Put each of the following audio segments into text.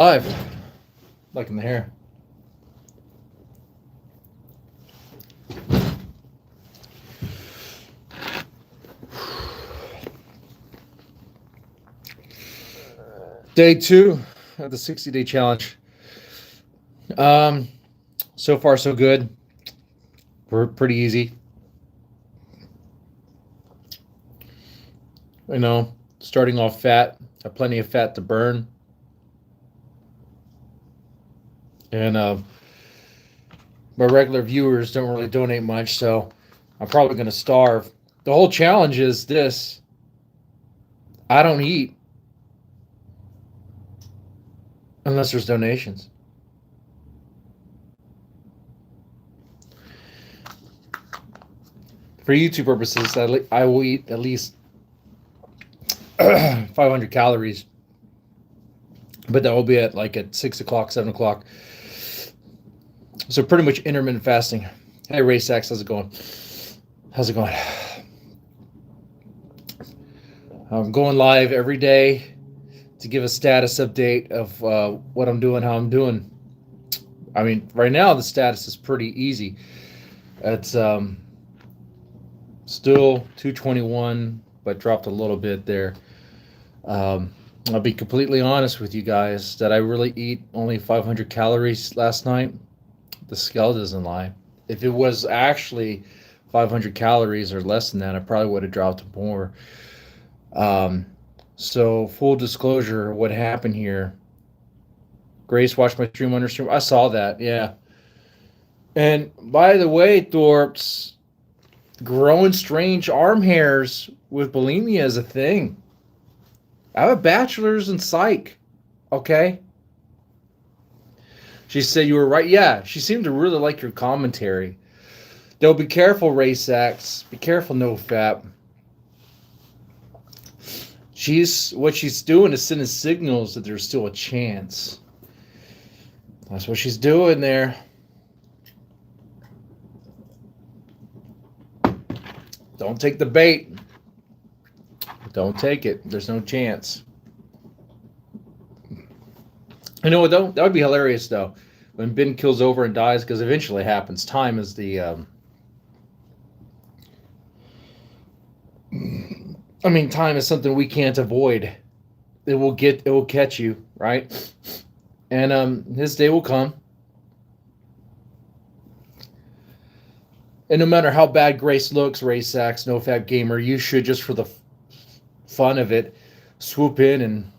Live, like in the hair. Day 2 of the 60-day challenge. Um, so far so good. We're pretty easy. You know, starting off fat. Have plenty of fat to burn, and my regular viewers don't really donate much, so I'm probably going to starve. The whole challenge is this: I don't eat unless there's donations. For YouTube purposes, I will eat at least 500 calories, but that will be at 6 o'clock, 7 o'clock. So pretty much intermittent fasting. Hey, Ray Sachs, how's it going? How's it going? I'm going live every day to give a status update of what I'm doing, how I'm doing. I mean, right now the status is pretty easy. It's still 221, but dropped a little bit there. I'll be completely honest with you guys that I really eat only 500 calories last night. The scale doesn't lie. If it was actually 500 calories or less than that, I probably would have dropped more. So full disclosure, what happened here? Grace watched my stream on her stream. I saw that, yeah. And by the way, Thorpe's growing strange arm hairs with bulimia is a thing. I have a bachelor's in psych. Okay. She said you were right. Yeah, she seemed to really like your commentary. Though be careful, Ray Sachs. Be careful, no fap. What she's doing is sending signals that there's still a chance. That's what she's doing there. Don't take the bait. Don't take it. There's no chance. You know what, though? That would be hilarious, though. When Ben kills over and dies, because eventually it happens. Time is the... time is something we can't avoid. It will catch you, right? And his day will come. And no matter how bad Grace looks, Ray Sachs, NoFap Gamer, you should, just for the fun of it, swoop in and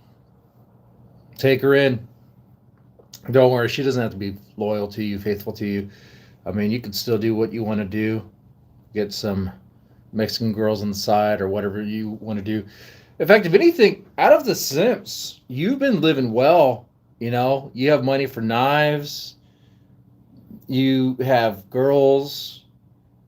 take her in. Don't worry, she doesn't have to be loyal to you, faithful to you. I mean, you can still do what you want to do. Get some Mexican girls on the side or whatever you want to do. In fact, if anything, out of the simps, you've been living well. You know, you have money for knives. You have girls.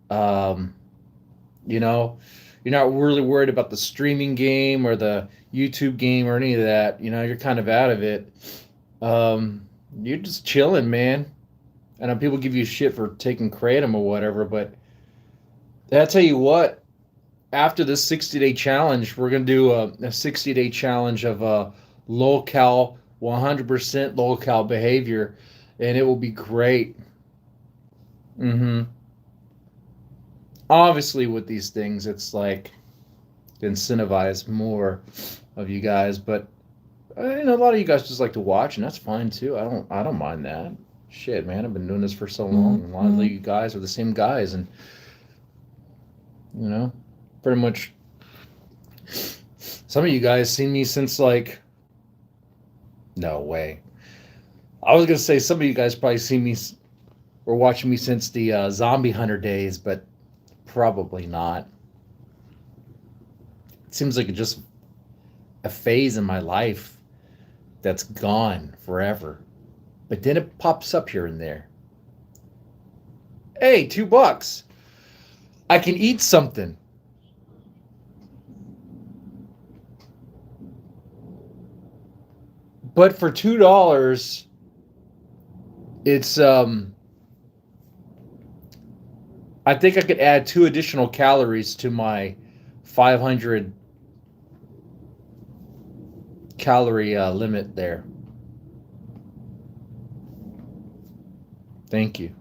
You know, you're not really worried about the streaming game or the YouTube game or any of that. You know, you're kind of out of it. You're just chilling, man. I know people give you shit for taking kratom or whatever, but I'll tell you what, after this 60-day challenge, we're going to do a 60-day challenge of low-cal, 100% low-cal behavior, and it will be great. Obviously, with these things, it's like to incentivize more of you guys, but a lot of you guys just like to watch, and that's fine too. I don't mind that. Shit, man, I've been doing this for so long. A lot of you guys are the same guys, and pretty much some of you guys seen me since no way. I was gonna say some of you guys probably seen me or watching me since the Zombie Hunter days, but probably not. It seems like it's just a phase in my life that's gone forever. But then it pops up here and there. Hey, $2. I can eat something. But for $2, it's I think I could add 2 additional calories to my 500 calorie limit there. Thank you.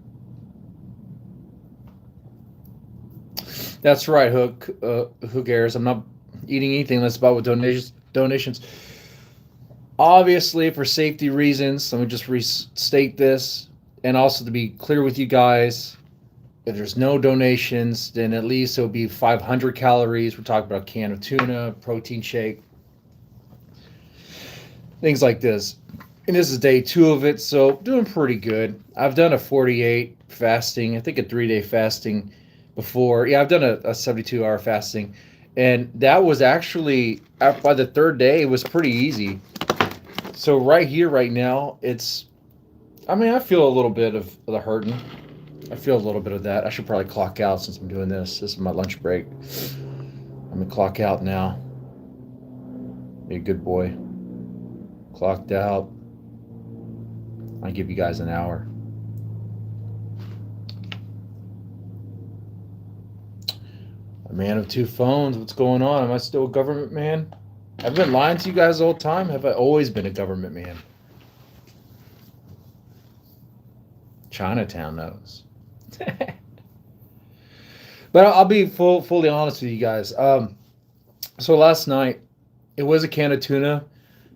That's right, Hook. Who cares? I'm not eating anything unless about with donations. Obviously, for safety reasons, let me just restate this, and also to be clear with you guys, if there's no donations, then at least it'll be 500 calories. We're talking about a can of tuna, protein shake, things like this. And this is day 2 of it, so doing pretty good. I've done a 48 fasting, I think a 3-day fasting before. Yeah, I've done a 72-hour fasting, and that was actually, by the 3rd day, it was pretty easy. So right here, right now, I feel a little bit of the hurting. I feel a little bit of that. I should probably clock out since I'm doing this. This is my lunch break. I'm going to clock out now. Be a good boy. Clocked out. I'll give you guys an hour. A man of 2 phones. What's going on? Am I still a government man? I've been lying to you guys all the time. Have I always been a government man? Chinatown knows. But I'll be fully honest with you guys. So last night, it was a can of tuna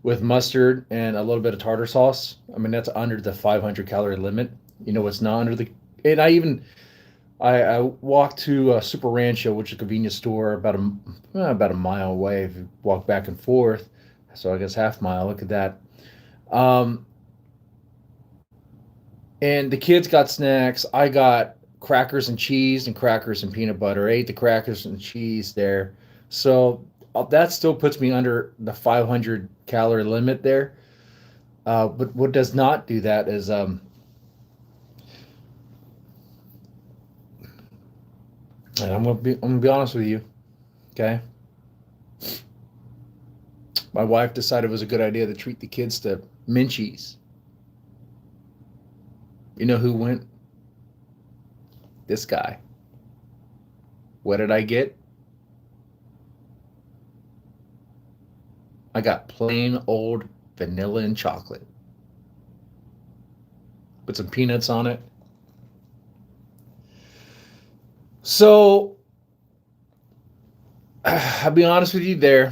with mustard and a little bit of tartar sauce. I mean, that's under the 500 calorie limit. You know what's not under the... And I walked to Super Rancho, which is a convenience store about a mile away if you walk back and forth. So I guess half mile. Look at that. And the kids got snacks. I got crackers and cheese and crackers and peanut butter. I ate the crackers and cheese there. So that still puts me under the 500 calorie limit there. But what does not do that is and I'm gonna be honest with you, okay? My wife decided it was a good idea to treat the kids to Minchies. You know who went? This guy. What did I get? I got plain old vanilla and chocolate. Put some peanuts on it. So, I'll be honest with you there.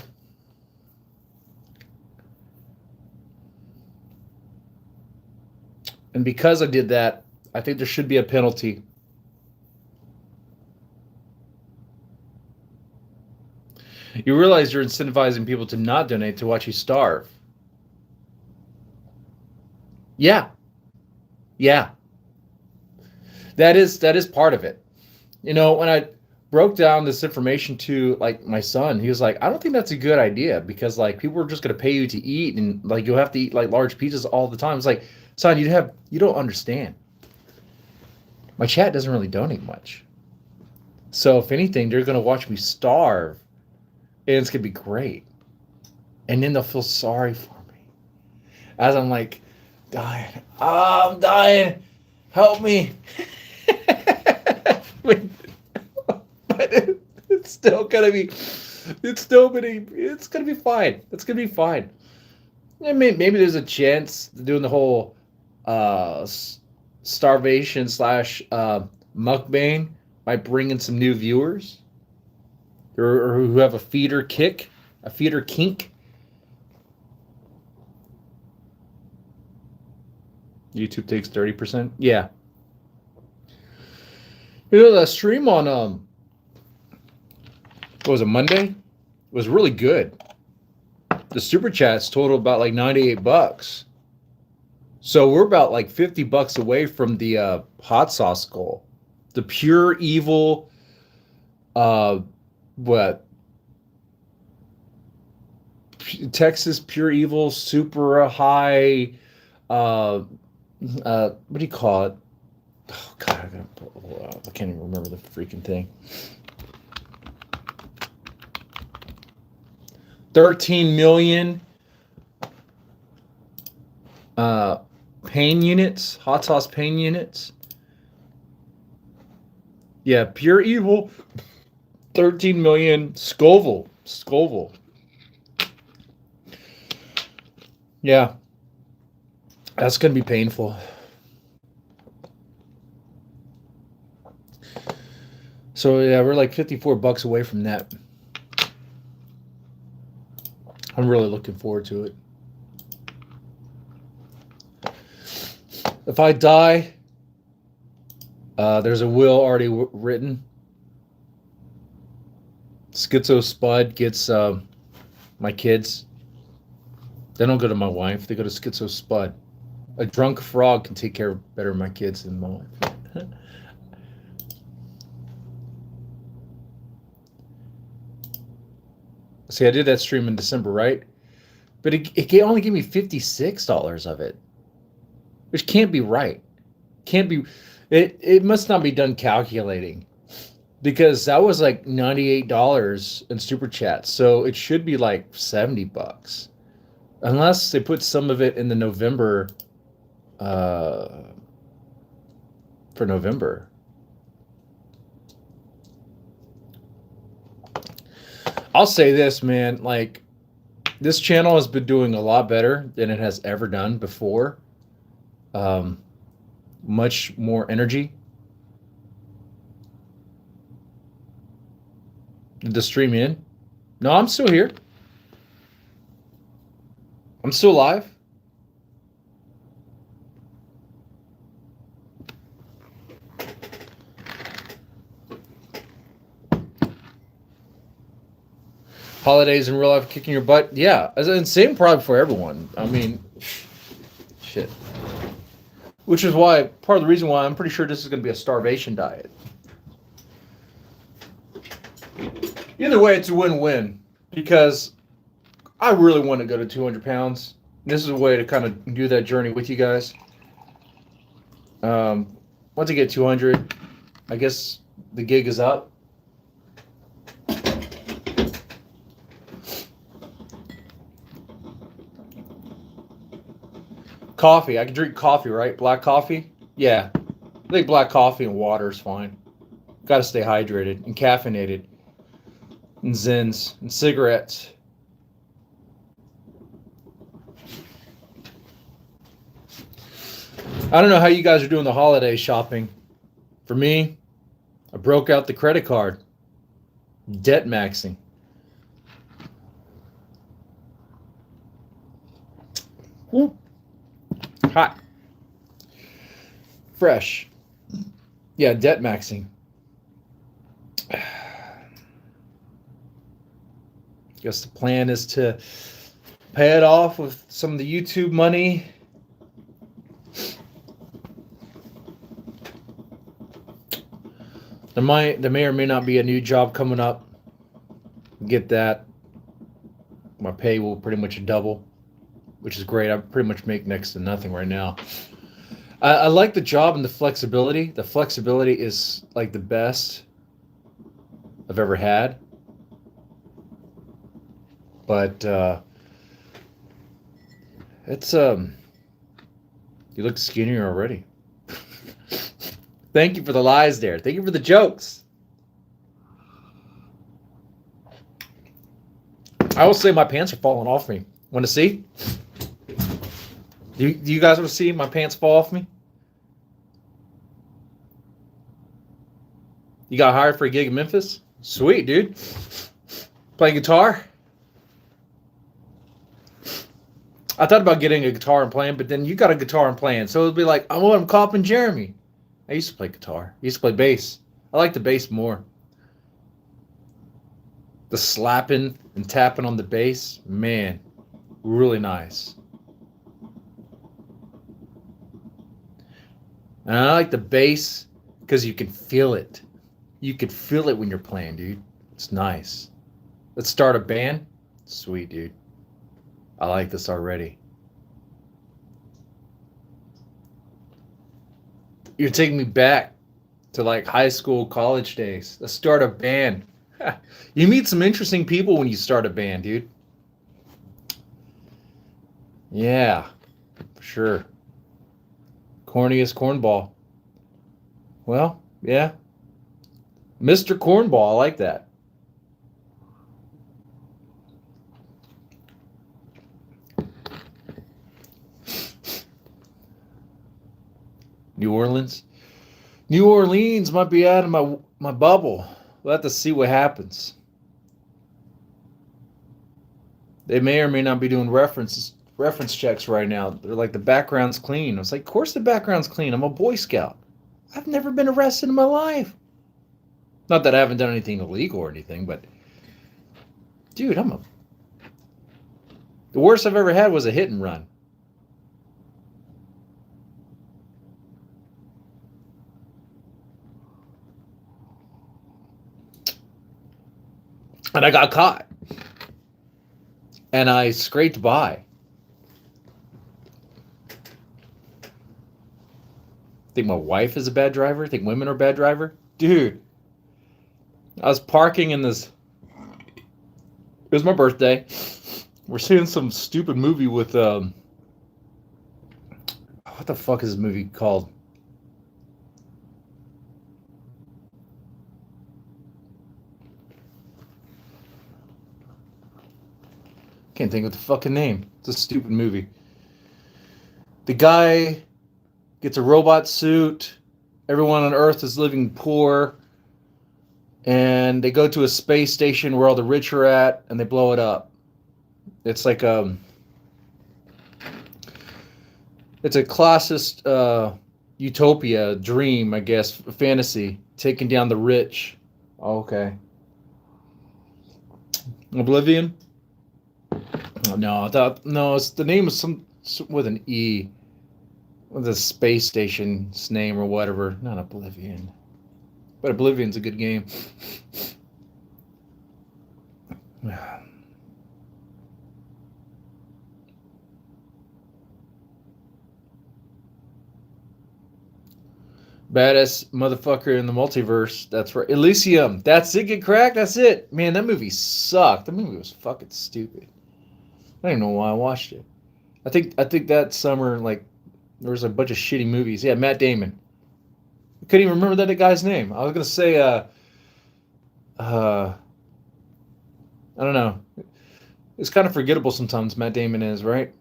And because I did that, I think there should be a penalty. You realize you're incentivizing people to not donate to watch you starve. Yeah. That is part of it. You know, when I broke down this information to like my son, he was like, I don't think that's a good idea because like people are just going to pay you to eat and like you'll have to eat like large pizzas all the time. It's like, son, you don't understand. My chat doesn't really donate much. So if anything, they're going to watch me starve and it's going to be great. And then they'll feel sorry for me as I'm like dying. Oh, I'm dying. Help me. But it's still gonna be fine. It's gonna be fine. I mean, maybe there's a chance doing the whole starvation / mukbang might bring in some new viewers or who have a feeder kink. YouTube takes 30%. Yeah. You know, the stream on what was it, Monday? Was really good. The super chats totaled about like $98. So we're about like $50 away from the hot sauce goal. The pure evil Texas pure evil super high what do you call it? Oh God, I can't even remember the freaking thing. 13 million pain units, hot sauce pain units. Yeah, pure evil. 13 million Scoville. Yeah, that's gonna be painful. So yeah, we're like $54 away from that. I'm really looking forward to it. If I die, there's a will already written. Schizo Spud gets my kids. They don't go to my wife. They go to Schizo Spud. A drunk frog can take care better of my kids than my wife. See, I did that stream in December, right? But it only gave me $56 of it, which can't be right. Can't be. It must not be done calculating, because that was like $98 in super chat, so it should be like $70, unless they put some of it in the November. For November. I'll say this, man, like, this channel has been doing a lot better than it has ever done before. Much more energy. Did the stream in? No, I'm still here. I'm still live. Holidays in real life kicking your butt. Yeah, and same probably for everyone. I mean, shit. Which is why, part of the reason why I'm pretty sure this is going to be a starvation diet. Either way, it's a win-win, because I really want to go to 200 pounds. This is a way to kind of do that journey with you guys. Once I get 200, I guess the gig is up. Coffee. I can drink coffee, right? Black coffee? Yeah. I think black coffee and water is fine. Got to stay hydrated and caffeinated. And Zins and cigarettes. I don't know how you guys are doing the holiday shopping. For me, I broke out the credit card. Debt maxing. Woo. Hot. Fresh. Yeah, debt maxing. Guess the plan is to pay it off with some of the YouTube money. There may or may not be a new job coming up. Get that. My pay will pretty much double, which is great. I pretty much make next to nothing right now. I like the job and the flexibility. The flexibility is like the best I've ever had. But it's you look skinnier already. Thank you for the lies there. Thank you for the jokes. I will say my pants are falling off me. Want to see? Do you guys want to see my pants fall off me? You got hired for a gig in Memphis? Sweet, dude. Play guitar? I thought about getting a guitar and playing, but then you got a guitar and playing. So it would be like, I'm copying Jeremy. I used to play guitar. I used to play bass. I like the bass more. The slapping and tapping on the bass, man, really nice. And I like the bass because you can feel it. You can feel it when you're playing, dude. It's nice. Let's start a band. Sweet, dude. I like this already. You're taking me back to like high school, college days. Let's start a band. You meet some interesting people when you start a band, dude. Yeah, for sure. Corniest cornball. Well, yeah. Mr. Cornball, I like that. New Orleans. New Orleans might be out of my bubble. We'll have to see what happens. They may or may not be doing reference checks right now. They're like, the background's clean. I was like, of course the background's clean. I'm a Boy Scout. I've never been arrested in my life. Not that I haven't done anything illegal or anything, but dude, the worst I've ever had was a hit and run. And I got caught. And I scraped by. Think my wife is a bad driver? Think women are a bad driver? Dude, I was parking in this. It was my birthday. We're seeing some stupid movie with what the fuck is this movie called? Can't think of the fucking name. It's a stupid movie. The guy gets a robot suit. Everyone on Earth is living poor. And they go to a space station where all the rich are at, and they blow it up. It's like it's a classist utopia dream, I guess, fantasy, taking down the rich. Oh, okay. Oblivion? No, it's the name of some with an E, with a space station's name or whatever. Not Oblivion, but Oblivion's a good game. Baddest motherfucker in the multiverse. That's right. Elysium. That's it. Get cracked. That's it. Man, that movie sucked. That movie was fucking stupid. I don't even know why I watched it. I think that summer, like, there was a bunch of shitty movies. Yeah, Matt Damon. I couldn't even remember that guy's name. I was gonna say I don't know. It's kind of forgettable sometimes. Matt Damon is, right?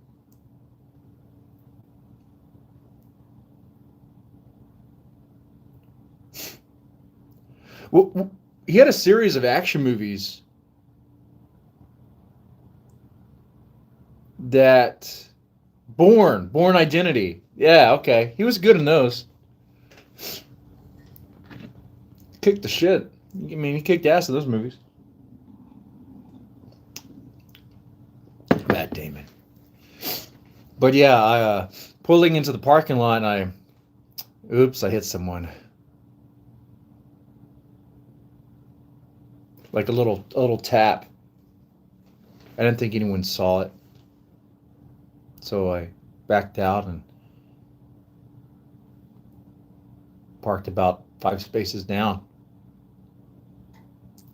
Well, he had a series of action movies that Bourne Identity. Yeah, okay. He was good in those. Kicked the shit. I mean, he kicked ass in those movies. Matt Damon. But yeah, I pulling into the parking lot, and I hit someone. Like a little tap. I didn't think anyone saw it. So I backed out and parked about 5 spaces down.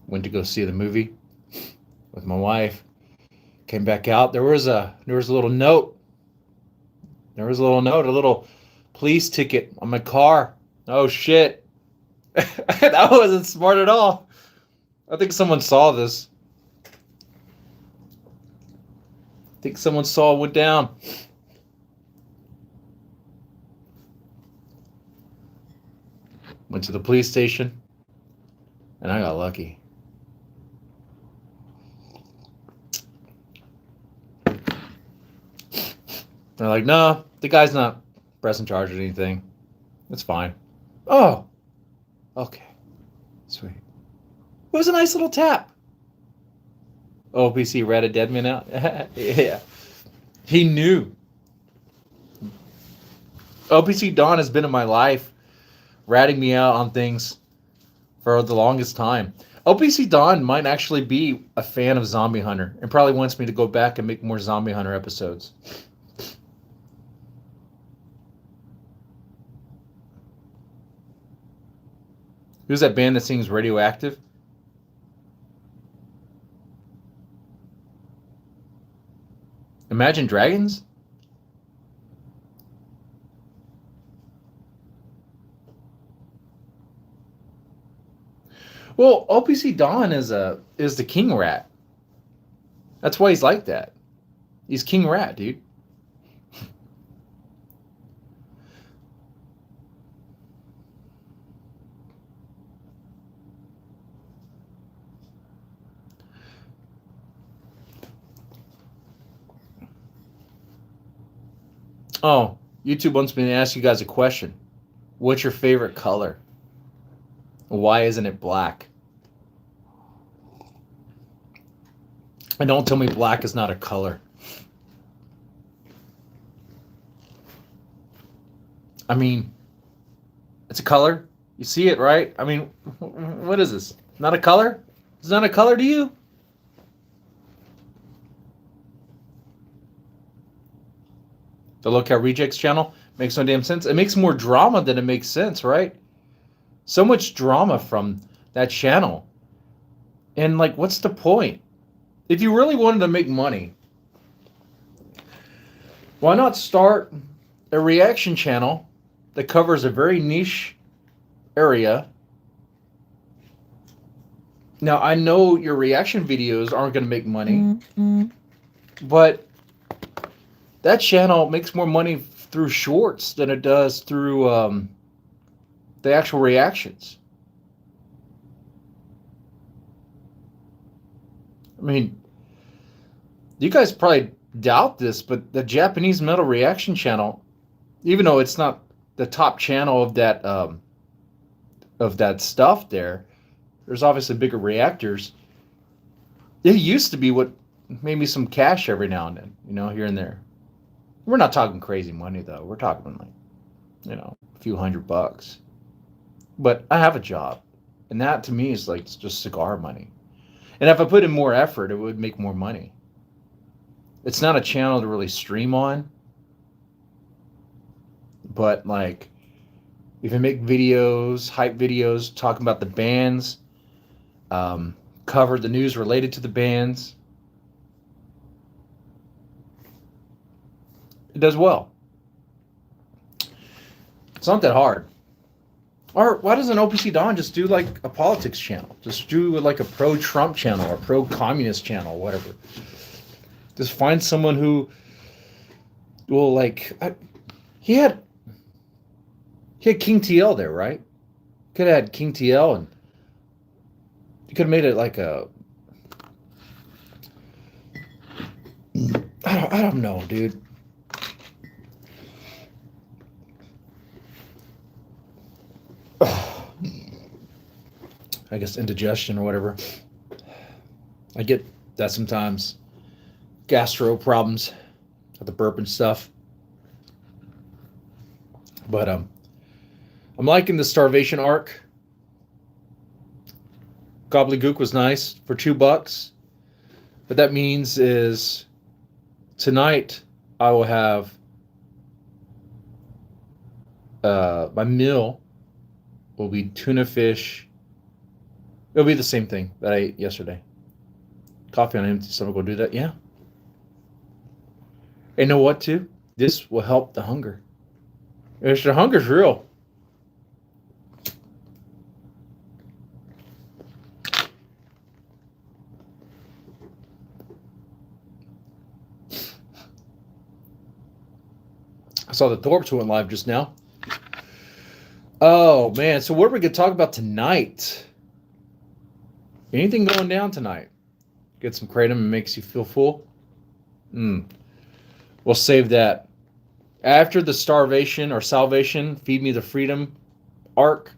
Went to go see the movie with my wife. Came back out. There was a little note. There was a little police ticket on my car. Oh shit. That wasn't smart at all. I think someone saw this. I think someone saw what went down. Went to the police station, and I got lucky. They're like, no, the guy's not pressing charge or anything. It's fine. Oh, okay. Sweet. It was a nice little tap. OPC ratted Deadman out? Yeah. He knew. OPC Don has been in my life, ratting me out on things for the longest time. OPC Don might actually be a fan of Zombie Hunter and probably wants me to go back and make more Zombie Hunter episodes. Who's that band that sings Radioactive? Imagine Dragons? Well, OPC Don is the king rat. That's why he's like that. He's king rat, dude. Oh, YouTube wants me to ask you guys a question. What's your favorite color? Why isn't it black? And don't tell me black is not a color. I mean, it's a color. You see it, right? I mean, what is this? Not a color? It's not a color to you? The Lookout Rejects channel makes no damn sense. It makes more drama than it makes sense, right? So much drama from that channel. And like, what's the point? If you really wanted to make money, why not start a reaction channel that covers a very niche area? Now, I know your reaction videos aren't going to make money, but that channel makes more money through shorts than it does through the actual reactions. I mean, you guys probably doubt this, but the Japanese Metal Reaction channel, even though it's not the top channel of that stuff there's obviously bigger reactors. It used to be what made me some cash every now and then, here and there. We're not talking crazy money though. We're talking like, a few $100. But I have a job, and that to me is like just cigar money. And if I put in more effort, it would make more money. It's not a channel to really stream on, but like, if you make videos, hype videos, talking about the bands, cover the news related to the bands, it does well. It's not that hard. Or why doesn't OPC Don just do like a politics channel? Just do like a pro-Trump channel or pro-communist channel, whatever. Just find someone who will like. He had King TL there, right? Could have had King TL, and you could have made it like a. I don't know, dude. I guess indigestion or whatever. I get that sometimes. Gastro problems with the burp and stuff. But I'm liking the Starvation arc. Gobbledygook was nice for $2. What that means is tonight I will have my meal will be tuna fish. It'll be the same thing that I ate yesterday. Coffee on an empty stomach will do that, yeah. And know what, too? This will help the hunger. The hunger's real. I saw the Thorpes went live just now. Oh, man. So what are we going to talk about tonight? Anything going down tonight? Get some kratom and makes you feel full? We'll save that. After the Starvation or Salvation, Feed Me the Freedom arc,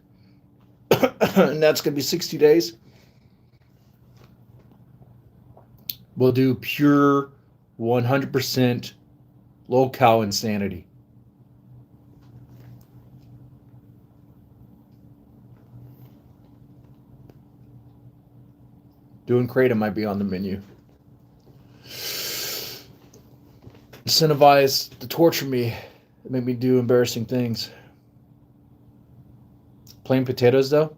and that's going to be 60 days, we'll do pure 100% low-cal insanity. Doing kratom might be on the menu. Incentivized to torture me, make me do embarrassing things. Plain potatoes, though.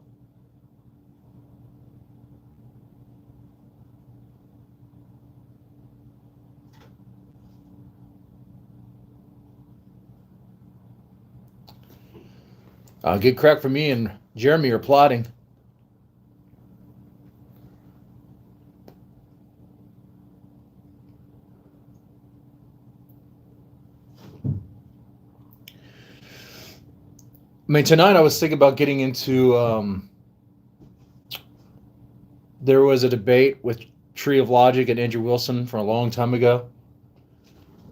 Get crack for me and Jeremy are plotting. I mean, tonight I was thinking about getting into. There was a debate with Tree of Logic and Andrew Wilson from a long time ago.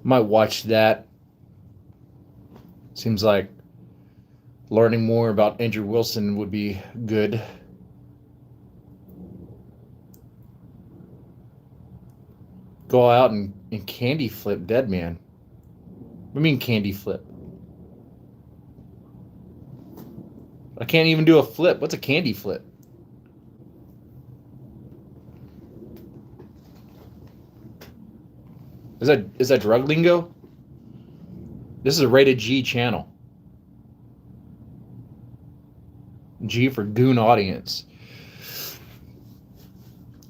Might watch that. Seems like learning more about Andrew Wilson would be good. Go out and candy flip dead man. What do you mean candy flip? I can't even do a flip. What's a candy flip? Is that drug lingo? This is a rated G channel. G for goon audience.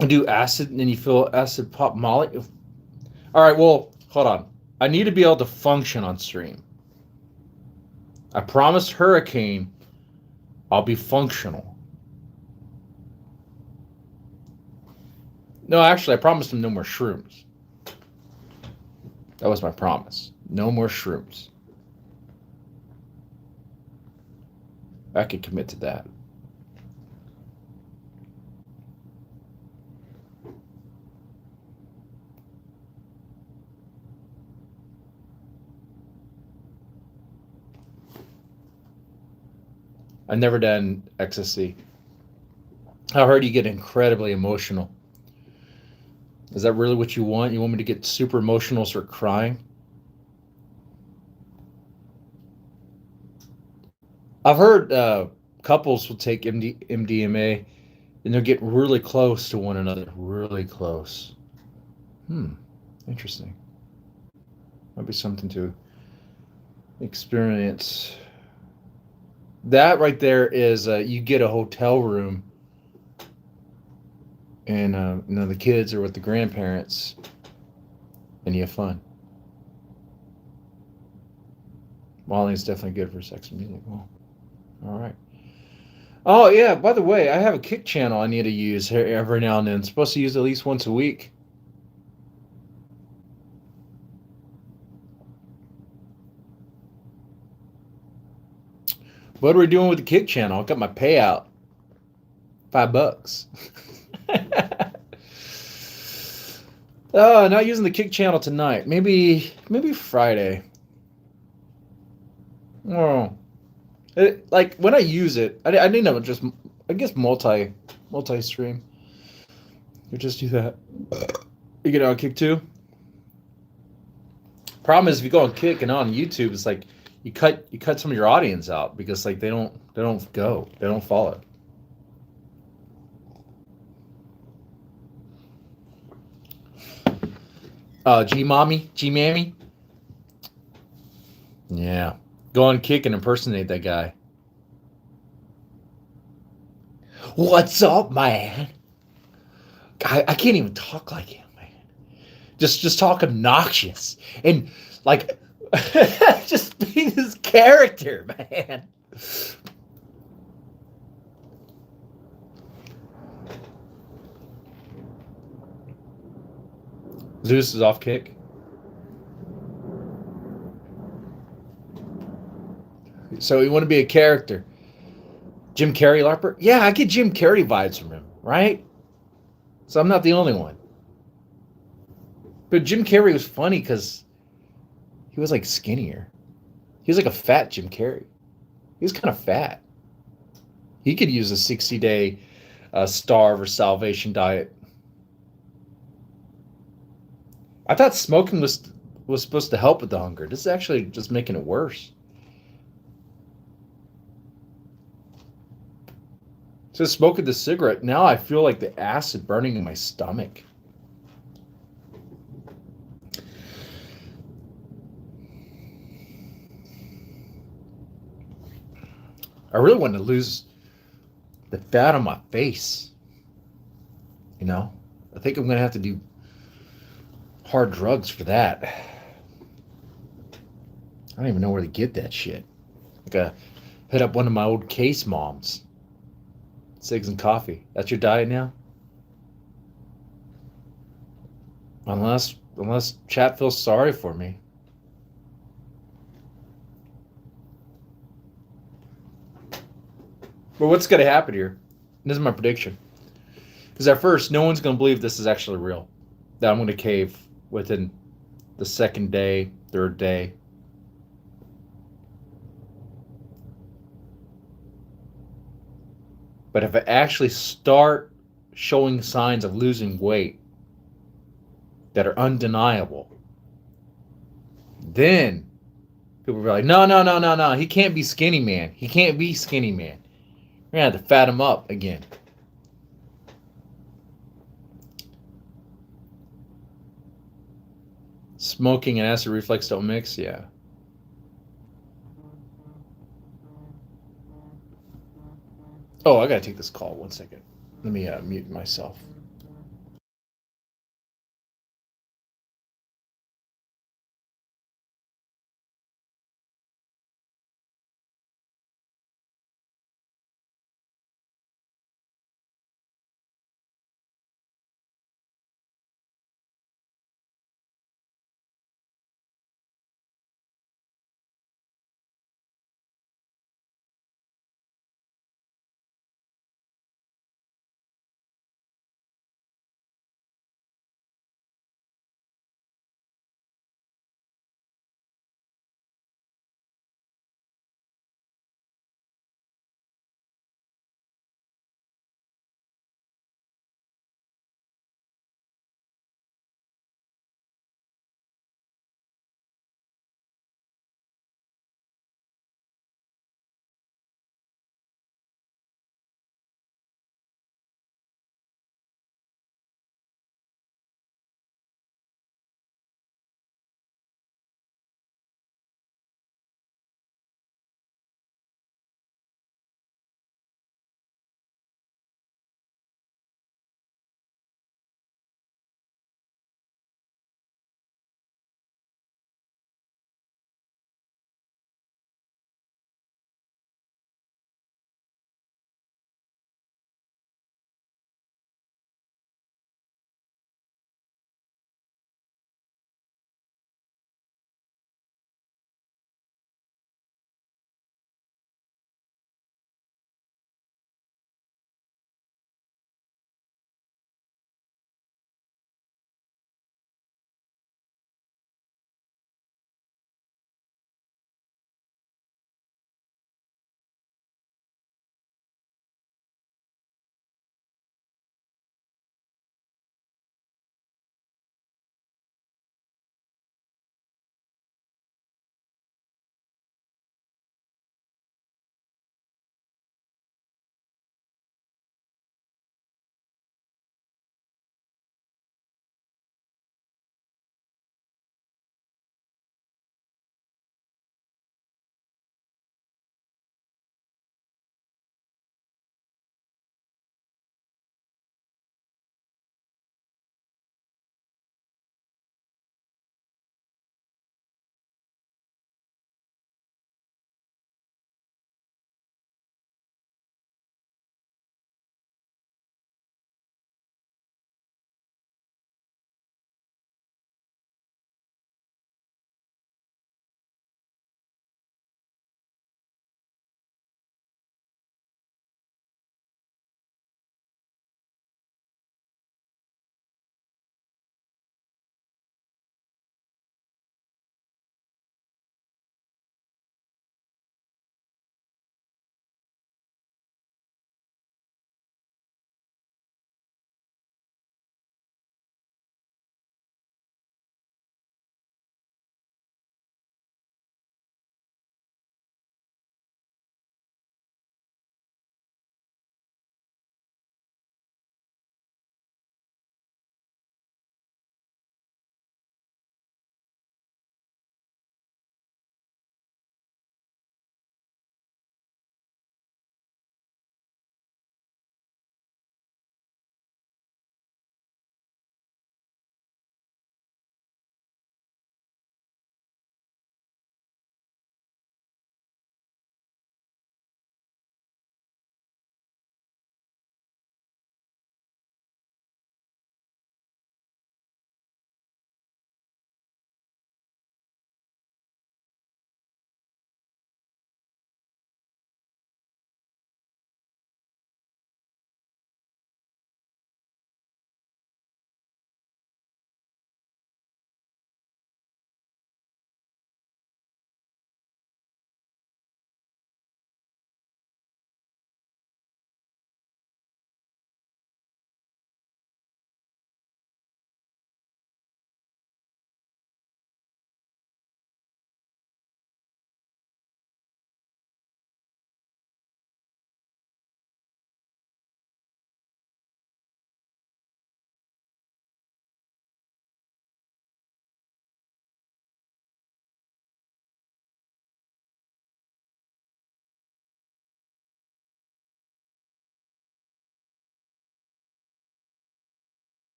I do acid and then you feel acid pop molly. All right, well, hold on. I need to be able to function on stream. I promised Hurricane I'll be functional. No, actually, I promised him no more shrooms. That was my promise. No more shrooms. I could commit to that. I've never done ecstasy. I heard you get incredibly emotional. Is that really what you want? You want me to get super emotional, start crying? I've heard couples will take MDMA and they'll get really close to one another. Really close. Interesting. Might be something to experience. That right there is you get a hotel room and the kids are with the grandparents and you have fun. Molly is definitely good for sex and music. Well, all right. Oh, yeah, by the way, I have a Kick channel I need to use every now and then. I'm supposed to use it at least once a week. What are we doing with the Kick channel? I got my payout. $5. Oh, not using the Kick channel tonight. Maybe Friday. Oh, like when I use it, I need to just, I guess multi-stream. You just do that. You get on Kick too. Problem is, if you go on Kick and on YouTube, it's like you cut some of your audience out because like they don't follow. G Mammy. Yeah. Go on Kick and impersonate that guy. What's up, man? I can't even talk like him, man. Just talk obnoxious and like just be this character, man. Zeus is off Kick. So you want to be a character. Jim Carrey LARPer? Yeah, I get Jim Carrey vibes from him, right? So I'm not the only one. But Jim Carrey was funny because he was like skinnier. He was like a fat Jim Carrey. He was kind of fat. He could use a 60-day starve or salvation diet. I thought smoking was supposed to help with the hunger. This is actually just making it worse. So smoking the cigarette, now I feel like the acid burning in my stomach. I really want to lose the fat on my face. You know? I think I'm going to have to do hard drugs for that. I don't even know where to get that shit. I gotta hit up one of my old case moms. Cigs and coffee. That's your diet now? Unless chat feels sorry for me. But what's going to happen here? This is my prediction. Because at first, no one's going to believe this is actually real. That I'm going to cave within the second day, third day. But if I actually start showing signs of losing weight that are undeniable, then people will be like, no, no, no, no, no. He can't be skinny man. He can't be skinny man. We're going to have to fat him up again. Smoking and acid reflux don't mix? Yeah. Oh, I got to take this call. 1 second. Let me mute myself.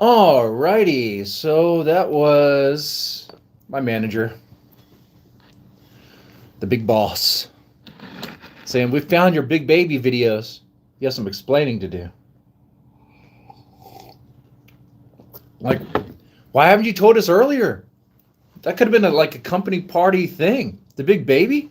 Alrighty, so that was my manager, the big boss, saying, "We found your big baby videos. You have some explaining to do." Like, why haven't you told us earlier? That could have been like a company party thing. The big baby?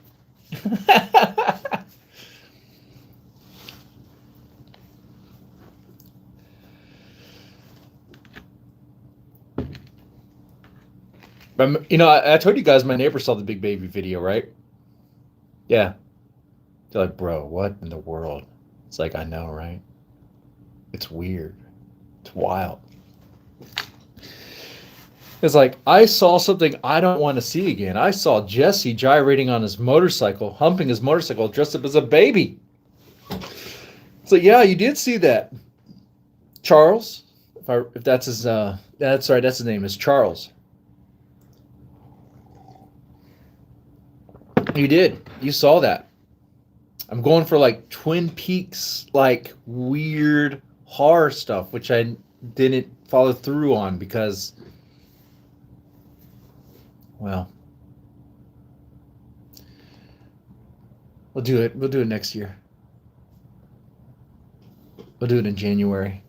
But, you know, I told you guys my neighbor saw the big baby video, right? Yeah. They're like, "Bro, what in the world?" It's like, I know, right? It's weird. It's wild. It's like, I saw something I don't want to see again. I saw Jesse gyrating on his motorcycle, humping his motorcycle, dressed up as a baby. So yeah, you did see that, Charles. If that's his, that's right. That's his name is Charles. You did. You saw that. I'm going for like Twin Peaks, like weird horror stuff, which I didn't follow through on because, well, we'll do it. We'll do it next year. We'll do it in January.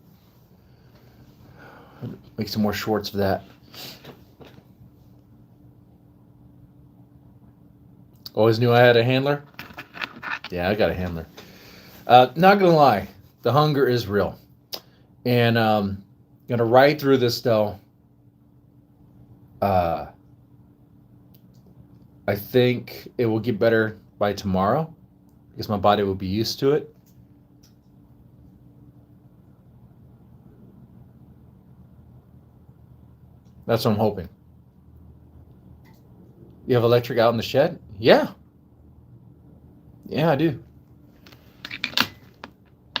Make some more shorts for that. Always knew I had a handler. Yeah, I got a handler. Not gonna lie, the hunger is real, and gonna ride through this though. Uh, I think it will get better by tomorrow because my body will be used to it. That's what I'm hoping. You have electric out in the shed? Yeah. Yeah, I do.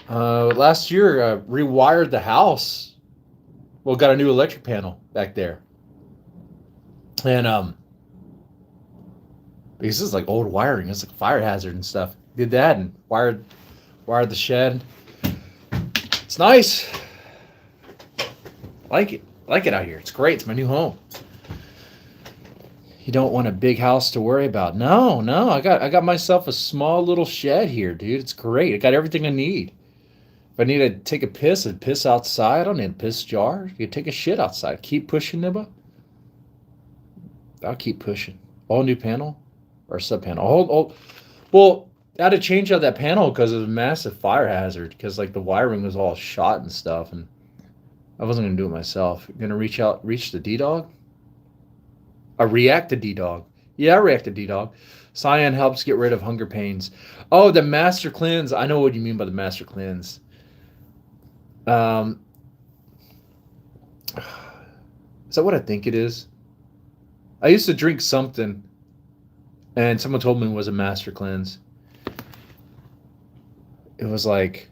Last year, rewired the house. Well, got a new electric panel back there. And because this is like old wiring, it's like a fire hazard and stuff. Did that and wired the shed. It's nice. Like it out here. It's great. It's my new home. You don't want a big house to worry about. No, no. I got myself a small little shed here, dude. It's great. I got everything I need. If I need to take a piss, I'd piss outside. I don't need a piss jar. You take a shit outside. Keep pushing, Nibba. I'll keep pushing. All new panel or sub panel. Well, I had to change out that panel because of a massive fire hazard. Because like the wiring was all shot and stuff, and I wasn't gonna do it myself. Gonna reach the D dog. I react to D dog. Yeah, I react to D dog. Cyan helps get rid of hunger pains. Oh, the master cleanse. I know what you mean by the master cleanse. Is that what I think it is? I used to drink something, and someone told me it was a master cleanse. It was like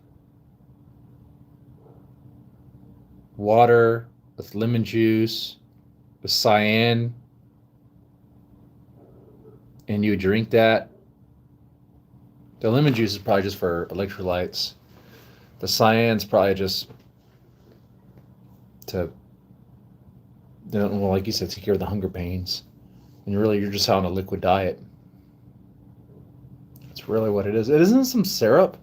water with lemon juice, with cyan, and you drink that. The lemon juice is probably just for electrolytes. The cyan's probably just to, well, like you said, take care of the hunger pains. And you're just on a liquid diet. That's really what it is. It isn't some syrup.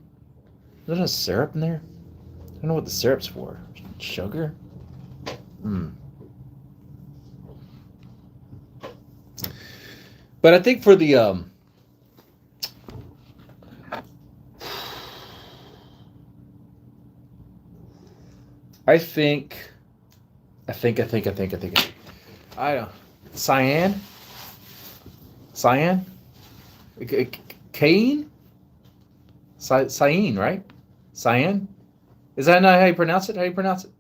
Isn't a syrup in there? I don't know what the syrup's for. Sugar? But I think for the I think. I don't. Cyan? Cyan? Cain? Cyan, right? Cyan? Is that not how you pronounce it? How do you pronounce it?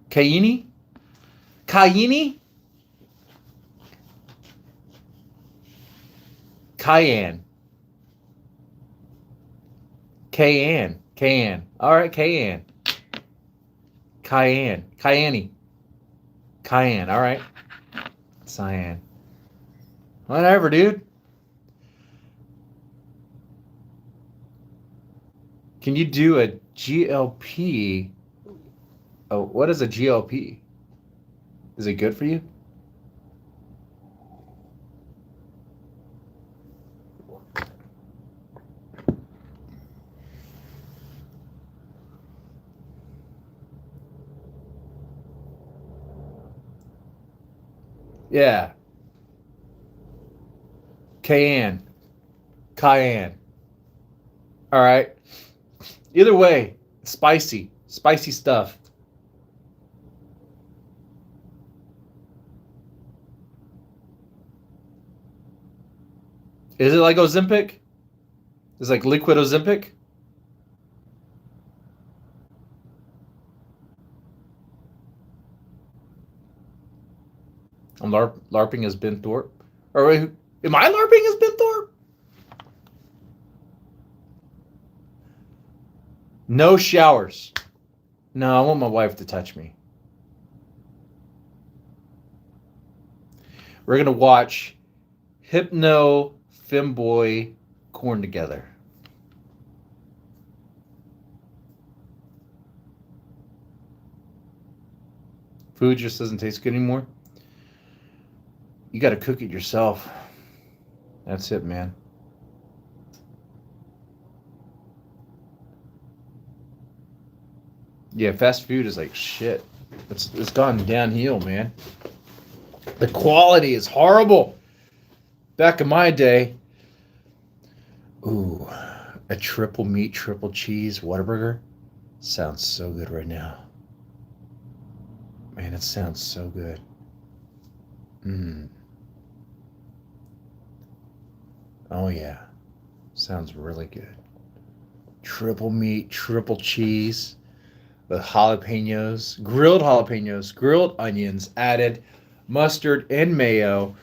Cayenne? Cayenne? Cayenne. Cayenne. Cayenne. All right, Cayenne. Cayenne. Cayenne. Cayenne. All right. Cyan. Whatever, dude. Can you do a GLP. Oh, what is a GLP? Is it good for you? Yeah. Cayenne. Cayenne. All right. Either way, spicy. Spicy stuff. Is it like Ozempic? Is it like liquid Ozempic? I'm LARPing as Ben Thorpe. Or wait, am I LARPing as Ben Thorpe? No showers. No, I want my wife to touch me. We're going to watch Hypno Femboy Corn together. Food just doesn't taste good anymore. You got to cook it yourself. That's it, man. Yeah, fast food is like shit. It's gone downhill, man. The quality is horrible. Back in my day, ooh, a triple meat, triple cheese Whataburger sounds so good right now. Man, it sounds so good. Mmm. Oh yeah, sounds really good. Triple meat, triple cheese with jalapenos, grilled onions, added mustard and mayo.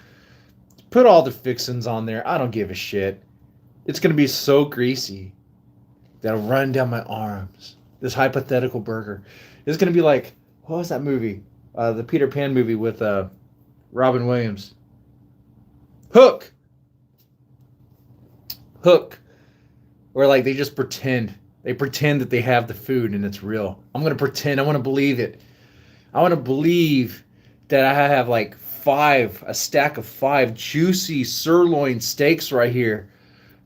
Put all the fixins on there. I don't give a shit. It's going to be so greasy that'll run down my arms. This hypothetical burger is going to be like, what was that movie? The Peter Pan movie with Robin Williams. Hook. Where like they just pretend. They pretend that they have the food and it's real. I'm going to pretend. I want to believe it. I want to believe that I have like a stack of 5 juicy sirloin steaks right here.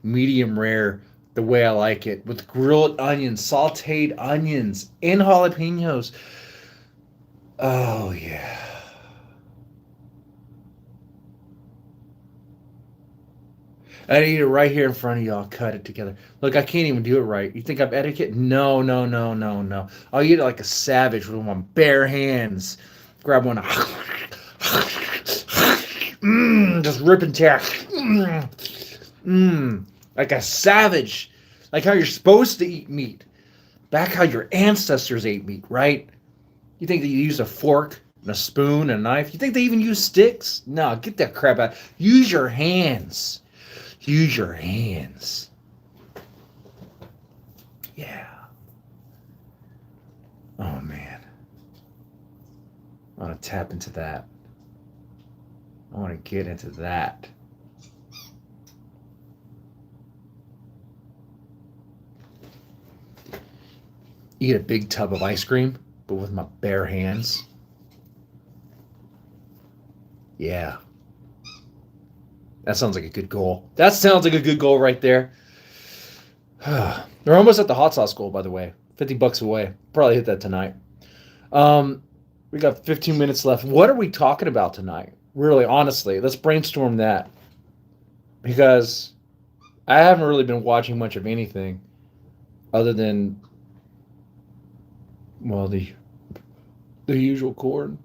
Medium rare, the way I like it. With grilled onions, sauteed onions, and jalapenos. Oh, yeah. I eat it right here in front of y'all. Cut it together. Look, I can't even do it right. You think I'm etiquette? No. I'll eat it like a savage with my bare hands. Grab one. Just rip and tear. Like a savage. Like how you're supposed to eat meat. Back how your ancestors ate meat, right? You think that you use a fork and a spoon and a knife? You think they even use sticks? No, get that crap out. Use your hands. Use your hands. Yeah. Oh, man. I want to tap into that. I want to get into that. Eat a big tub of ice cream, but with my bare hands. Yeah. That sounds like a good goal. That sounds like a good goal right there. They're almost at the hot sauce goal, by the way. $50 away. Probably hit that tonight. We got 15 minutes left. What are we talking about tonight? Really, honestly, let's brainstorm that. Because I haven't really been watching much of anything other than, well, the usual corn.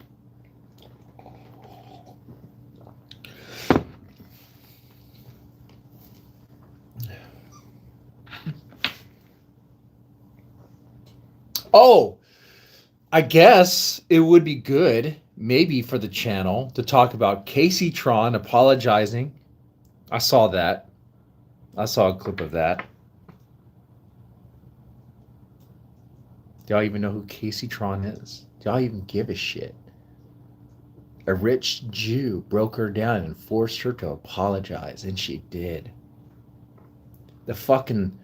Oh, I guess it would be good, maybe for the channel, to talk about Casey Tron apologizing. I saw that. I saw a clip of that. Do y'all even know who Casey Tron is? Do y'all even give a shit? A rich Jew broke her down and forced her to apologize, and she did. The fucking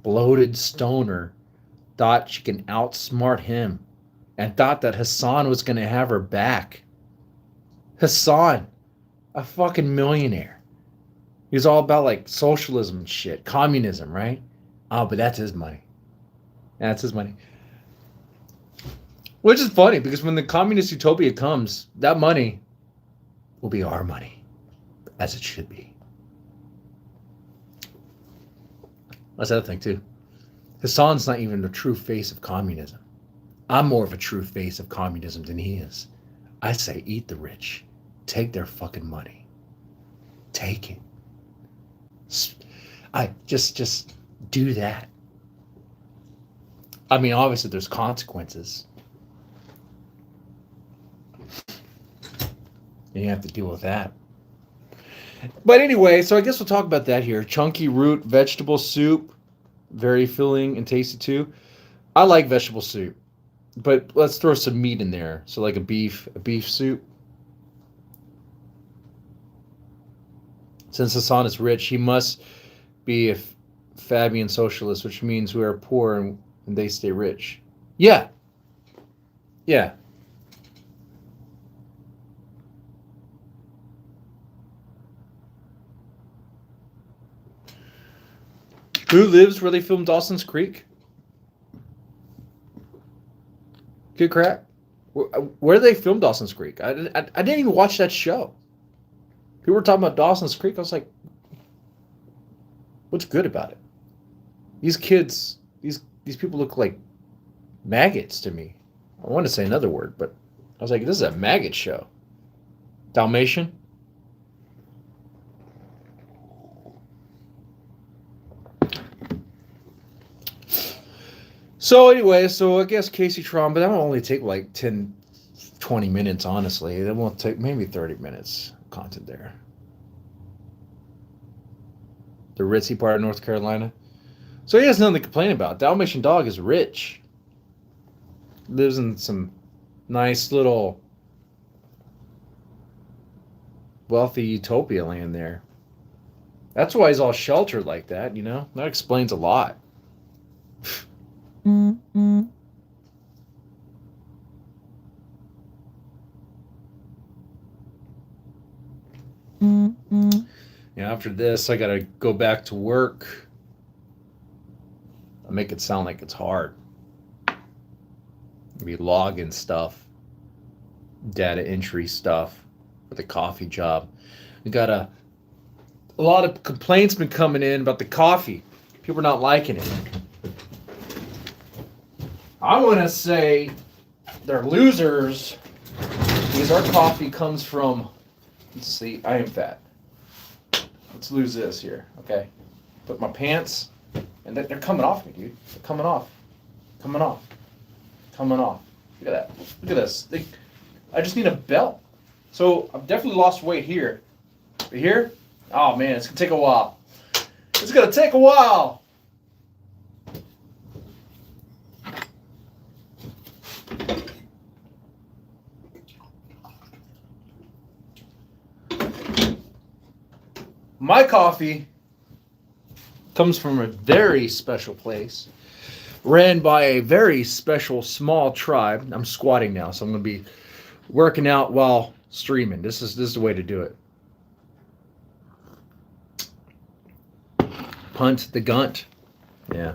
bloated stoner thought she can outsmart him and thought that Hassan was going to have her back. Hassan, a fucking millionaire. He was all about like socialism and shit, communism, right? Oh, but that's his money. That's his money. Which is funny because when the communist utopia comes, that money will be our money, as it should be. That's the other thing too. Hassan's not even the true face of communism. I'm more of a true face of communism than he is. I say eat the rich. Take their fucking money. Take it. I just do that. I mean, obviously there's consequences. And you have to deal with that. But anyway, so I guess we'll talk about that here. Chunky root vegetable soup. Very filling and tasty too. I like vegetable soup. But let's throw some meat in there. So like a beef soup. Since Hassan is rich, he must be a Fabian socialist, which means we are poor and they stay rich. Yeah. Yeah. Who lives where they filmed Dawson's Creek? Good crack. Where did they film Dawson's Creek? I didn't even watch that show. People were talking about Dawson's Creek. I was like, what's good about it? These kids, these people look like maggots to me. I want to say another word, but I was like, this is a maggot show. Dalmatian? So anyway, I guess Casey Tron, but that will only take like 10, 20 minutes, honestly. That won't take maybe 30 minutes of content there. The ritzy part of North Carolina. So he has nothing to complain about. Dalmatian dog is rich. Lives in some nice little wealthy utopia land there. That's why he's all sheltered like that, you know? That explains a lot. Mm-hmm. Mm-hmm. Yeah, after this, I gotta go back to work. I make it sound like it's hard. Be logging stuff, data entry stuff for the coffee job. We got a lot of complaints been coming in about the coffee. People are not liking it. I want to say they're losers because our coffee comes from, let's see, I am fat. Let's lose this here, okay? Put my pants, and they're coming off me, dude. They're coming off. Coming off. Coming off. Look at that. Look at this. I just need a belt. So I've definitely lost weight here. But here, oh man, it's going to take a while. It's going to take a while. My coffee comes from a very special place, ran by a very special small tribe. I'm squatting now, so I'm going to be working out while streaming. This is the way to do it. Punt the gunt. Yeah.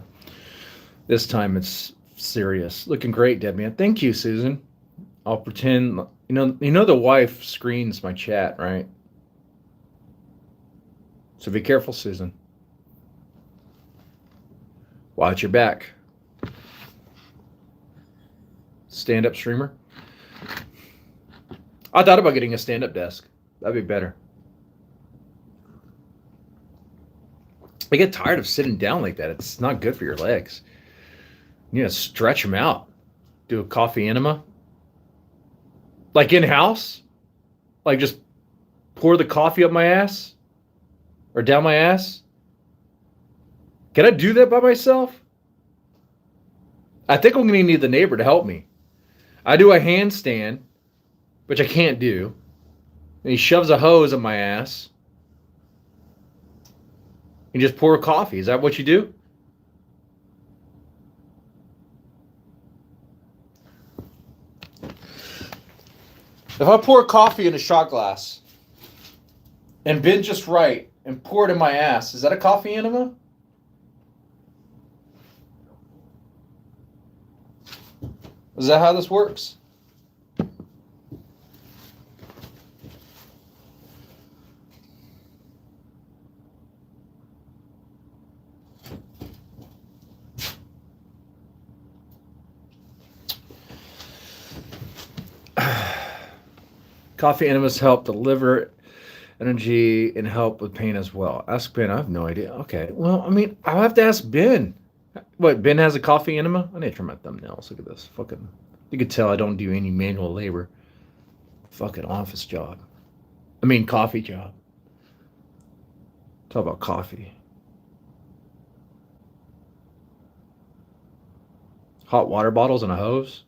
This time it's serious. Looking great, Deadman. Thank you, Susan. I'll pretend, you know the wife screens my chat, right? So be careful, Susan. Watch your back. Stand-up streamer. I thought about getting a stand-up desk. That'd be better. I get tired of sitting down like that. It's not good for your legs. You need to stretch them out. Do a coffee enema. Like in-house. Like just pour the coffee up my ass. Or down my ass? Can I do that by myself? I think I'm going to need the neighbor to help me. I do a handstand, which I can't do. And he shoves a hose up my ass. And just pour coffee. Is that what you do? If I pour coffee in a shot glass and bend just right and pour it in my ass, is that a coffee enema? Is that how this works? Coffee enemas help the liver energy and help with pain as well. Ask Ben. I have no idea. Okay. Well, I mean, I'll have to ask Ben. What, Ben has a coffee enema? I need to turn my thumbnails. Look at this. Fucking, you can tell I don't do any manual labor. Fucking office job. I mean, coffee job. Talk about coffee. Hot water bottles and a hose?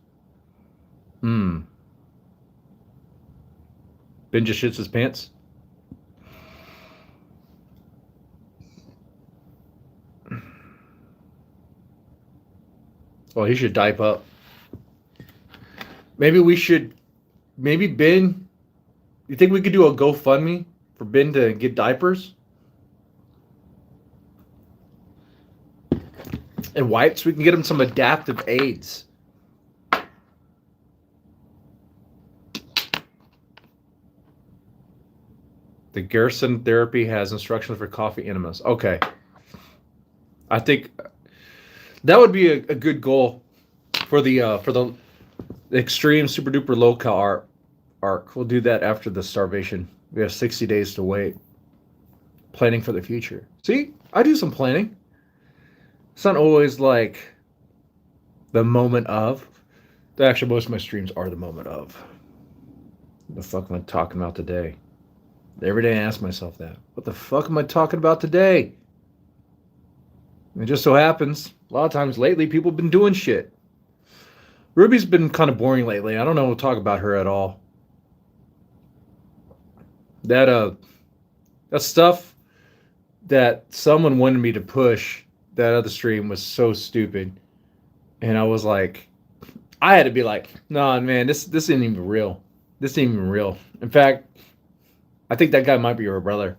Ben just shits his pants? Well, he should diaper up. Maybe Ben, you think we could do a GoFundMe for Ben to get diapers? And wipes? We can get him some adaptive aids. The Gerson therapy has instructions for coffee enemas. Okay. I think that would be a good goal for the extreme super duper low cal arc. We'll do that after the starvation. We have 60 days to wait. Planning for the future. See, I do some planning. It's not always like the moment of. Actually, most of my streams are the moment of. What the fuck am I talking about today? Every day I ask myself that. What the fuck am I talking about today? And it just so happens, a lot of times lately, people have been doing shit. Ruby's been kind of boring lately. I don't know what to talk about her at all. That stuff that someone wanted me to push, that other stream was so stupid. And I was like, I had to be like, nah, man, this isn't even real. This ain't even real. In fact, I think that guy might be her brother.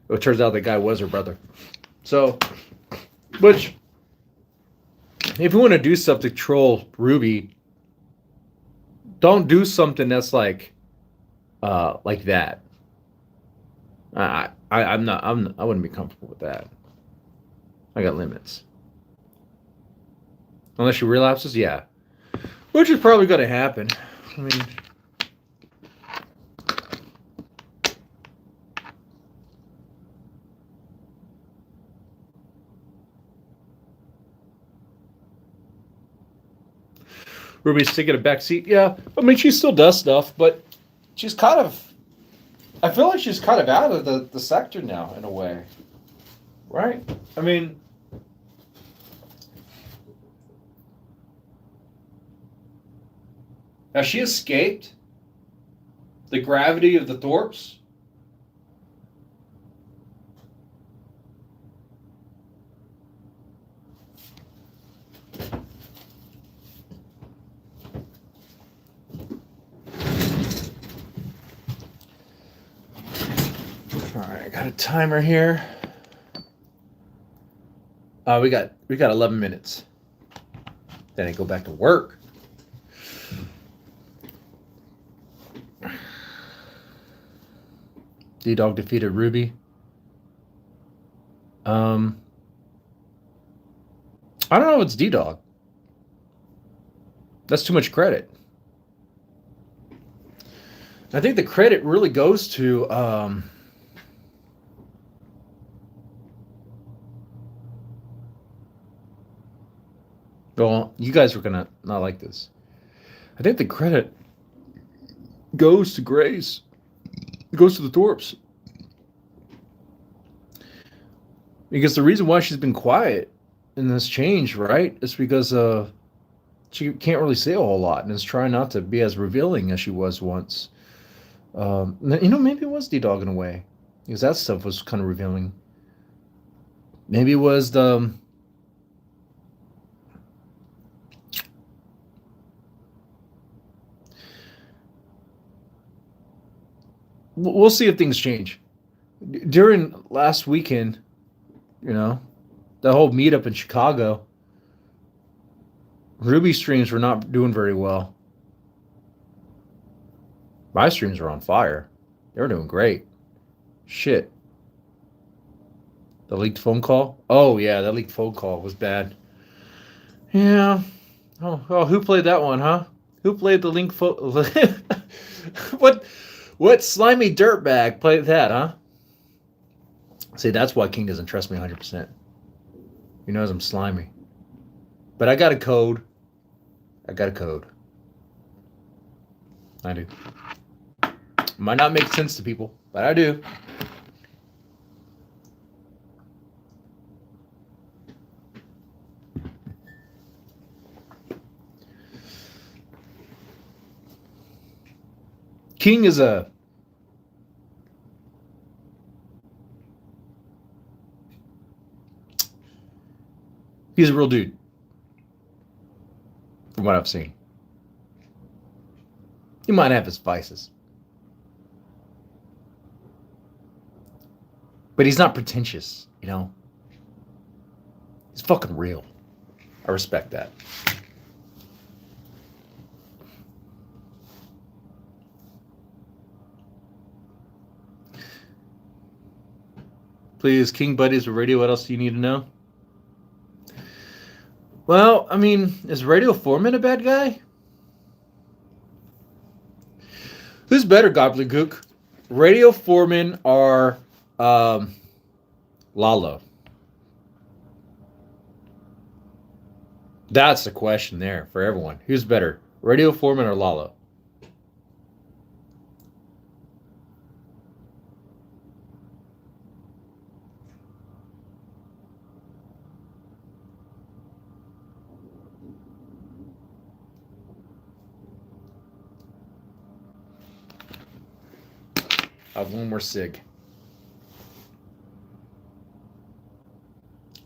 It turns out that guy was her brother. So, which, if you want to do something to troll Ruby, don't do something that's like that. I wouldn't be comfortable with that. I got limits. Unless she relapses, yeah. Which is probably going to happen. I mean, Ruby's taking a back seat. Yeah, I mean, she still does stuff, but she's kind of, I feel like she's kind of out of the sector now, in a way. Right? I mean, has she escaped the gravity of the Thorpes? All right, I got a timer here. We got 11 minutes. Then I go back to work. D-Dog defeated Ruby. I don't know if it's D-Dog. That's too much credit. I think the credit really goes to well, you guys are gonna not like this. I think the credit goes to Grace. It goes to the Thorpes. Because the reason why she's been quiet in this change, right, is because she can't really say a whole lot and is trying not to be as revealing as she was once. Maybe it was D-Dog in a way. Because that stuff was kind of revealing. Maybe it was the... We'll see if things change. During last weekend, you know, the whole meetup in Chicago, Ruby streams were not doing very well. My streams were on fire. They were doing great. Shit. The leaked phone call? Oh, yeah, that leaked phone call was bad. Yeah. Oh, who played that one, huh? Who played the link phone? What slimy dirtbag played that, huh? See, that's why King doesn't trust me 100%. He knows I'm slimy. But I got a code. I do. Might not make sense to people, but I do. King is he's a real dude, from what I've seen. He might have his vices, but he's not pretentious, you know? He's fucking real. I respect that. Please, King buddies with radio, what else do you need to know? Well, I mean, is Radio Foreman a bad guy? Who's better, Gobbledygook? Radio Foreman or Lalo? That's the question there for everyone. Who's better, Radio Foreman or Lalo? I have one more cig.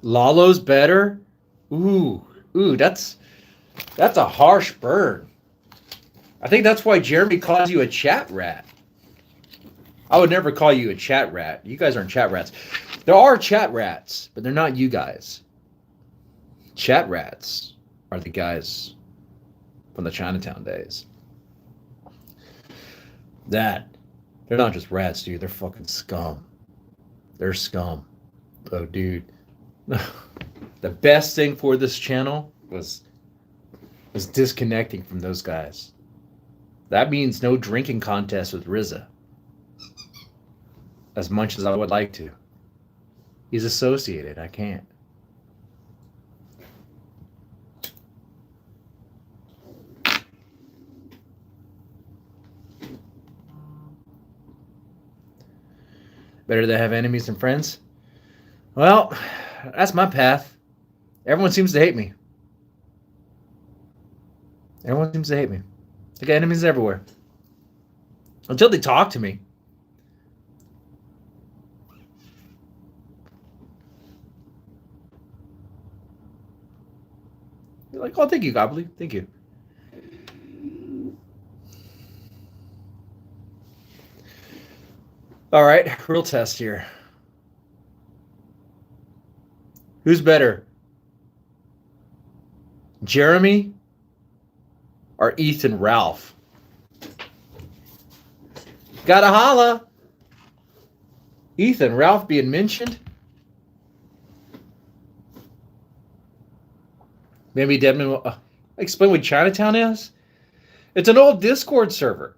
Lalo's better? Ooh, that's a harsh burn. I think that's why Jeremy calls you a chat rat. I would never call you a chat rat. You guys aren't chat rats. There are chat rats, but they're not you guys. Chat rats are the guys from the Chinatown days. They're not just rats, dude. They're fucking scum. They're scum. Oh, dude. The best thing for this channel was disconnecting from those guys. That means no drinking contest with Rizza. As much as I would like to. He's associated. I can't. Better to have enemies than friends? Well, that's my path. Everyone seems to hate me. Everyone seems to hate me. I got enemies everywhere. Until they talk to me. You're like, oh, thank you, Gobbly. Thank you. All right, real test here. Who's better? Jeremy or Ethan Ralph? Gotta holla. Ethan Ralph being mentioned? Maybe Devin will explain what Chinatown is? It's an old Discord server.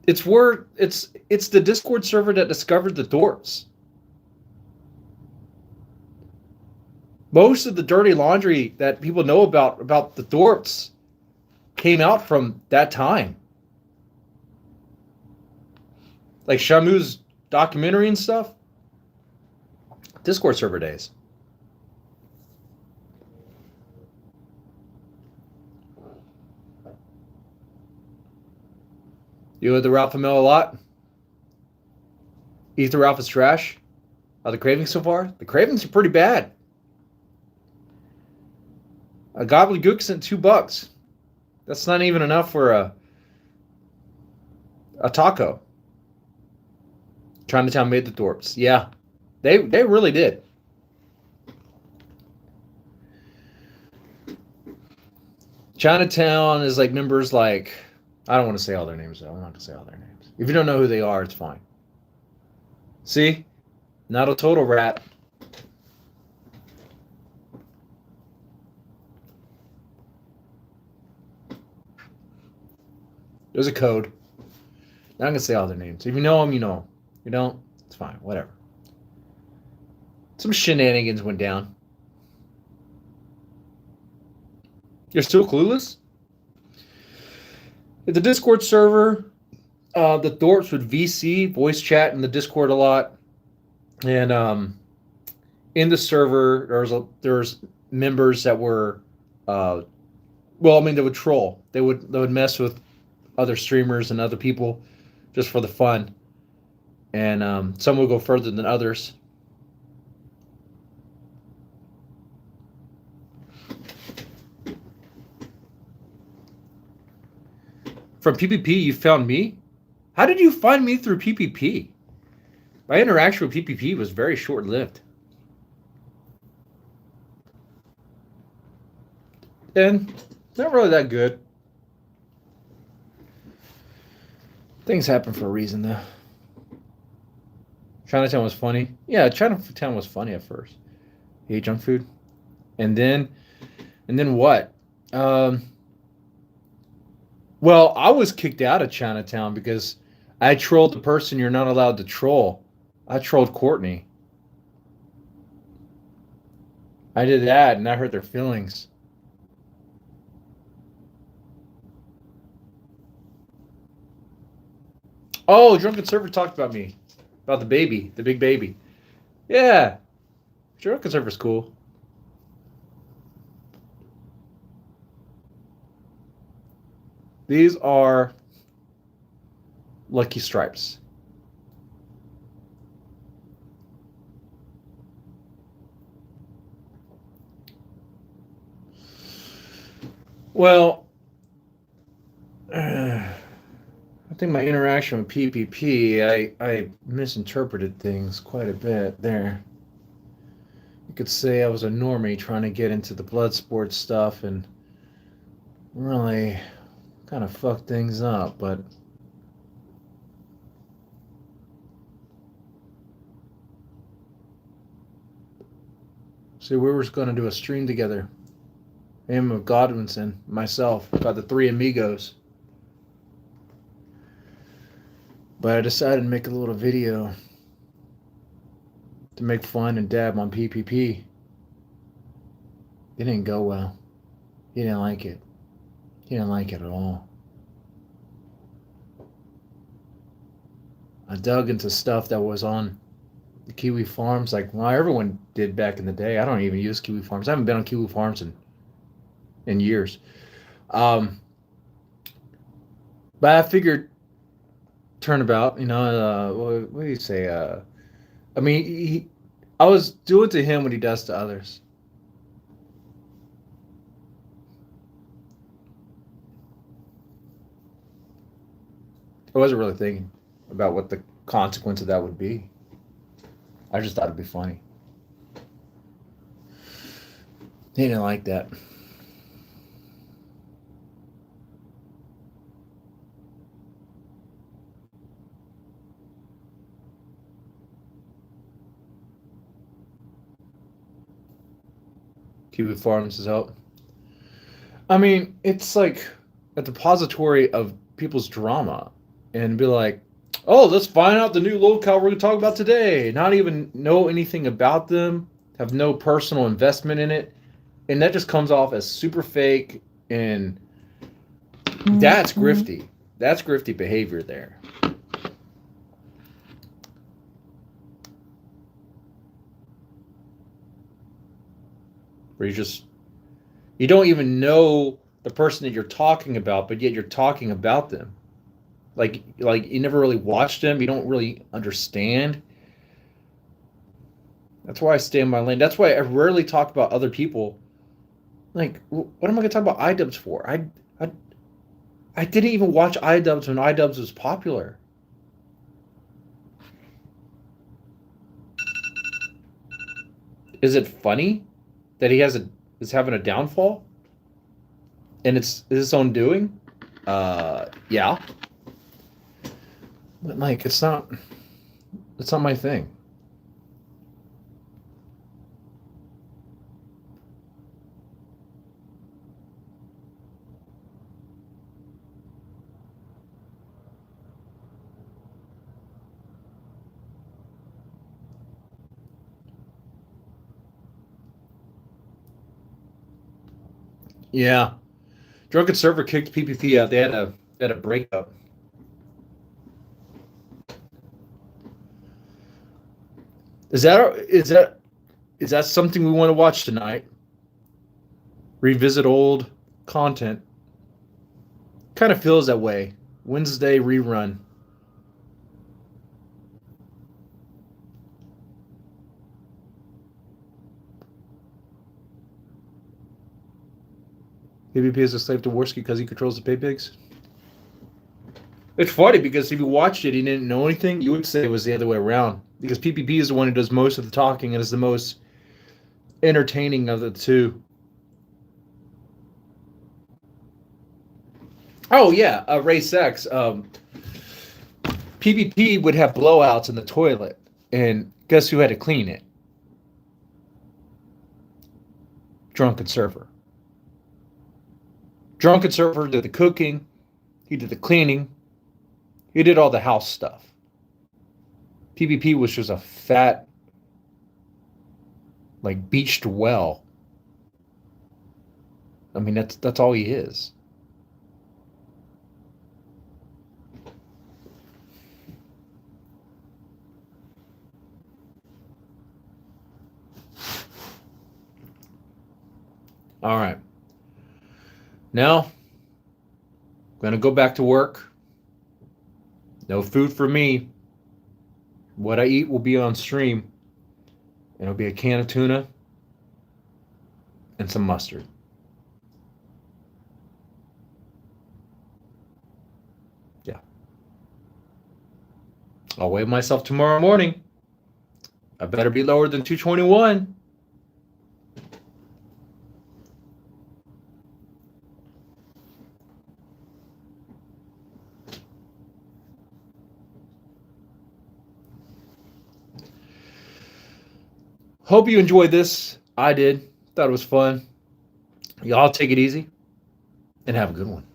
It's the Discord server that discovered the Dorps. Most of the dirty laundry that people know about the Dorps came out from that time. Like Shamu's documentary and stuff. Discord server days. You with the Ralph Amel a lot? Eat the Ralph is trash? Are the cravings so far? The cravings are pretty bad. A gobbledygook sent $2. That's not even enough for a taco. Chinatown made the Thorpes. Yeah, they really did. Chinatown is like members like, I don't want to say all their names though. I'm not gonna say all their names. If you don't know who they are, it's fine. See, not a total rat. There's a code. Not gonna say all their names. If you know them, you know them. If you don't, it's fine. Whatever. Some shenanigans went down. You're still clueless? At the Discord server, the Thorpes would VC, voice chat in the Discord a lot. And in the server, there's members that were, they would troll. They would mess with other streamers and other people just for the fun. And some would go further than others. From PPP, you found me? How did you find me through PPP? My interaction with PPP was very short-lived. And not really that good. Things happen for a reason, though. Chinatown was funny. Yeah, Chinatown was funny at first. You ate junk food? And then what? Well, I was kicked out of Chinatown because I trolled the person you're not allowed to troll. I trolled Courtney. I did that, and I hurt their feelings. Oh, Drunken Server talked about me. About the baby, the big baby. Yeah. Drunken Server's cool. These are Lucky Stripes. Well, I think my interaction with PPP, I misinterpreted things quite a bit there. You could say I was a normie trying to get into the blood sports stuff and really kind of fucked things up, but see, we were going to do a stream together. Him of Godwinson, myself, about the three amigos. But I decided to make a little video to make fun and dab on PPP. It didn't go well. He didn't like it. He didn't like it at all. I dug into stuff that was on the Kiwi Farms, like everyone did back in the day. I don't even use Kiwi Farms. I haven't been on Kiwi Farms in years. But I figured turnabout, what do you say? I was doing to him what he does to others. I wasn't really thinking about what the consequence of that would be. I just thought it'd be funny. He didn't like that. Kiwi Farms is out. I mean, it's like a depository of people's drama and be like, oh, let's find out the new locale we're going to talk about today. Not even know anything about them, have no personal investment in it. And that just comes off as super fake, and that's grifty. That's grifty behavior there. Where you don't even know the person that you're talking about, but yet you're talking about them. Like you never really watched them. You don't really understand. That's why I stay in my lane. That's why I rarely talk about other people. Like, what am I going to talk about iDubbbz for? I I didn't even watch iDubbbz when iDubbbz was popular. Is it funny that is having a downfall? And it's his own doing? Yeah. But like it's not my thing. Yeah. Drunken Server kicked PPP out. They had a breakup. Is that something we want to watch tonight? Revisit old content. Kind of feels that way. Wednesday rerun. PvP is a slave to Warski because he controls the pay pigs. It's funny because if you watched it, he didn't know anything. You would say it was the other way around because PPP is the one who does most of the talking and is the most entertaining of the two. Oh yeah, Race X. PvP would have blowouts in the toilet, and guess who had to clean it? Drunken Server. Drunken Server did the cooking. He did the cleaning. He did all the house stuff. PvP was just a fat, like beached well. I mean, that's all he is. All right. Now, I'm going to go back to work. No food for me. What I eat will be on stream. It'll be a can of tuna and some mustard. Yeah. I'll weigh myself tomorrow morning. I better be lower than 221. Hope you enjoyed this. I did. Thought it was fun. Y'all take it easy and have a good one.